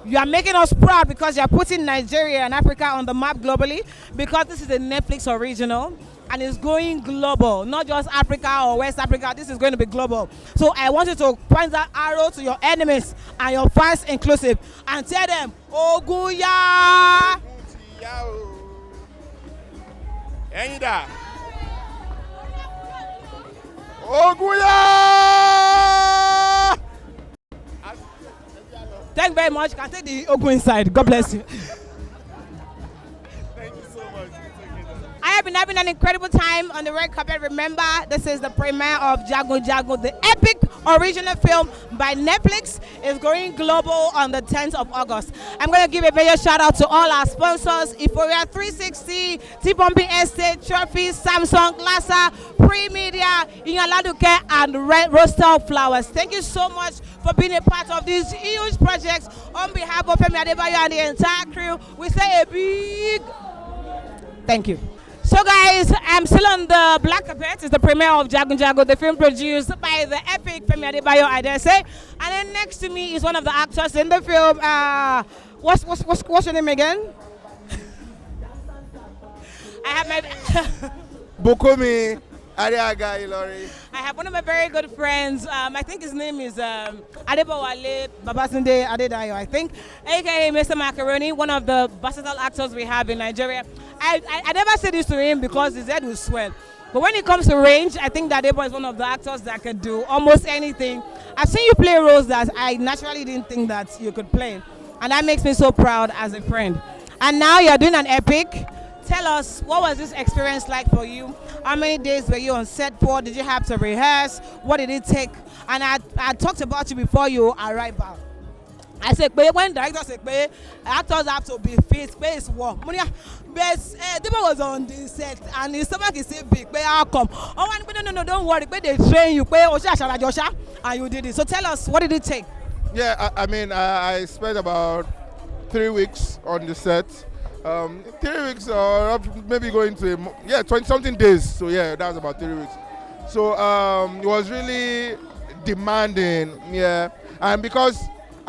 [SPEAKER 1] You are making us proud because you are putting Nigeria and Africa on the map globally, because this is a Netflix original and it's going global, not just Africa or West Africa. This is going to be global. So I want you to point that arrow to your enemies and your fans inclusive and tell them, Oguya!
[SPEAKER 13] Enida! Oguya!
[SPEAKER 1] Thank you very much. You can take the Ogun inside. God bless you.
[SPEAKER 13] Thank you so much.
[SPEAKER 1] I have been having an incredible time on the red carpet. Remember, this is the premiere of Jagun Jagun, the epic original film by Netflix. Is going global on the 10th of August. I'm going to give a major shout out to all our sponsors: Euphoria 360, T-Pumping Estate, Trophies, Samsung, Lassa, Pre-Media, Inyaladuke, and Rostel Flowers. Thank you so much for being a part of these huge projects. On behalf of Femi Adebayo and the entire crew, we say a big thank you. So guys, I'm still on the black carpet. It's the premiere of Jagun Jagun, the film produced by the epic Femi Adebayo, I dare say. And then next to me is one of the actors in the film. What's your name again? I have my
[SPEAKER 14] Bukumi Ariaga Ilori.
[SPEAKER 1] I have one of my very good friends. I think his name is Adebowale Babatunde Adedayo, I think, aka Mr. Macaroni, one of the versatile actors we have in Nigeria. I never say this to him because his head will swell. But when it comes to range, I think that Adebo is one of the actors that can do almost anything. I've seen you play roles that I naturally didn't think that you could play. And that makes me so proud as a friend. And now you're doing an epic. Tell us, what was this experience like for you? How many days were you on set for? Did you have to rehearse? What did it take? And I talked about you before you arrived out. I said, when directors say, actors have to be fit, is warm. But Debo was on the set and his stomach is so big, how come? Oh, no, don't worry, they train you, and you did it. So tell us, what did it take?
[SPEAKER 14] Yeah, I spent about 3 weeks on the set. 3 weeks or maybe going to 20 something days, so yeah, that was about 3 weeks. So it was really demanding, and because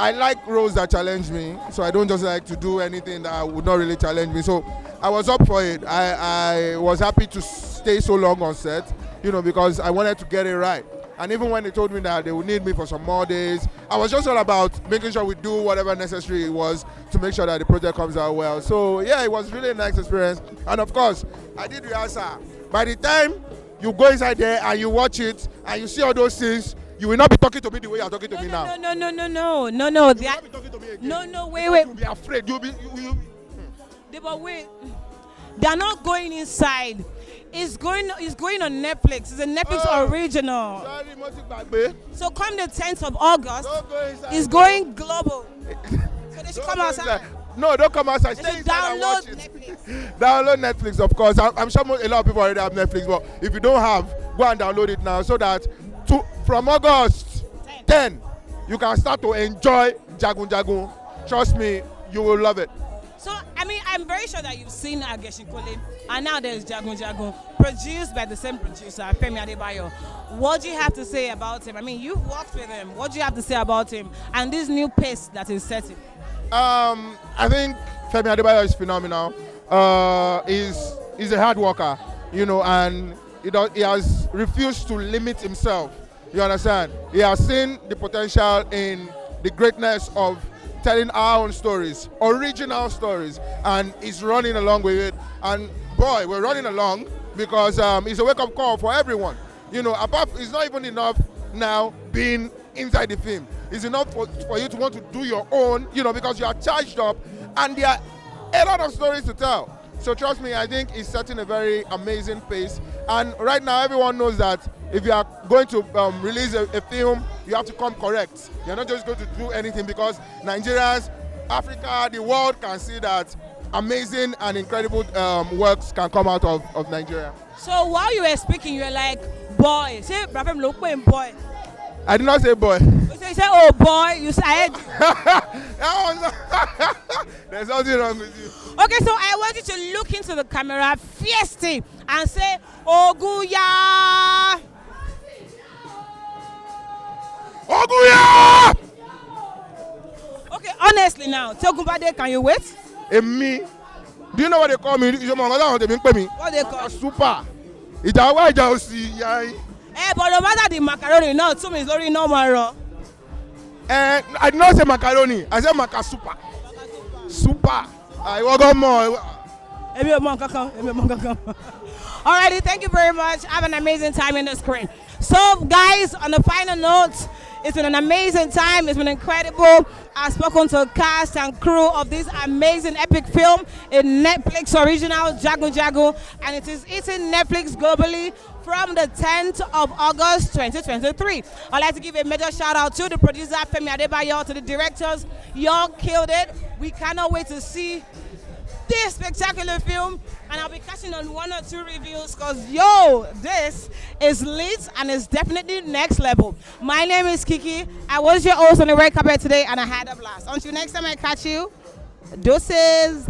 [SPEAKER 14] I like roles that challenge me, so I don't just like to do anything that would not really challenge me. So I was up for it. I was happy to stay so long on set, because I wanted to get it right. And even when they told me that they would need me for some more days, I was just all about making sure we do whatever necessary it was to make sure that the project comes out well. So yeah, it was really a nice experience. And of course, I did rehearsal. By the time you go inside there and you watch it and you see all those things, you will not be talking to me the way you're talking to me now.
[SPEAKER 1] No.
[SPEAKER 14] You will not be talking to me again.
[SPEAKER 1] No, wait.
[SPEAKER 14] You'll be afraid.
[SPEAKER 1] Wait. They're not going inside. It's going on Netflix. It's a Netflix original.
[SPEAKER 14] Sorry,
[SPEAKER 1] so come the 10th of August, it's going global. So they should come outside.
[SPEAKER 14] No, don't come outside. Stay inside and watch it. Download Netflix, of course. I'm sure a lot of people already have Netflix, but if you don't have, go and download it now so that from August 10, you can start to enjoy Jagun Jagun. Trust me, you will love it.
[SPEAKER 1] So, I'm very sure that you've seen Ageshikole, and now there's Jagun Jagun, produced by the same producer, Femi Adebayo. What do you have to say about him? You've worked with him. What do you have to say about him and this new pace that is setting?
[SPEAKER 14] I think Femi Adebayo is phenomenal. He's a hard worker, and he has refused to limit himself. You understand? He has seen the potential in the greatness of telling our own stories, original stories, and he's running along with it. And boy, we're running along because it's a wake-up call for everyone. It's not even enough now being inside the film. It's enough for you to want to do your own, because you are charged up, and there are a lot of stories to tell. So trust me, I think he's setting a very amazing pace, And right now, everyone knows that if you are going to release a film, you have to come correct. You're not just going to do anything, because Nigerians, Africa, the world can see that amazing and incredible works can come out of Nigeria.
[SPEAKER 1] So while you were speaking, you were like, boy. Say, Brafem Lokwe, boy.
[SPEAKER 14] I did not say boy.
[SPEAKER 1] You say, oh boy, you said.
[SPEAKER 14] There's nothing wrong with you.
[SPEAKER 1] Okay, so I want you to look into the camera fiercely and say, Oguya!
[SPEAKER 14] Oguya!
[SPEAKER 1] Okay, honestly now, Togumbade, can you wait?
[SPEAKER 14] Me? Do you know what they call me?
[SPEAKER 1] What they call?
[SPEAKER 14] Super.
[SPEAKER 1] Eh, but no matter the macaroni now, to me it's already normal.
[SPEAKER 14] I did not say macaroni. I said maca super. Super. I will go more.
[SPEAKER 1] Alrighty, thank you very much. Have an amazing time in the screen. So, guys, on the final note, it's been an amazing time. It's been incredible. I've spoken to cast and crew of this amazing epic film, a Netflix original, Jagun Jagun, and it is hitting Netflix globally from the 10th of August 2023. I'd like to give a major shout out to the producer, Femi Adebayo, to the directors. Y'all killed it. We cannot wait to see this spectacular film, and I'll be catching on 1 or 2 reviews, because this is lit and it's definitely next level. My name is Kiki. I was your host on the red carpet today, and I had a blast. Until next time I catch you, deuces.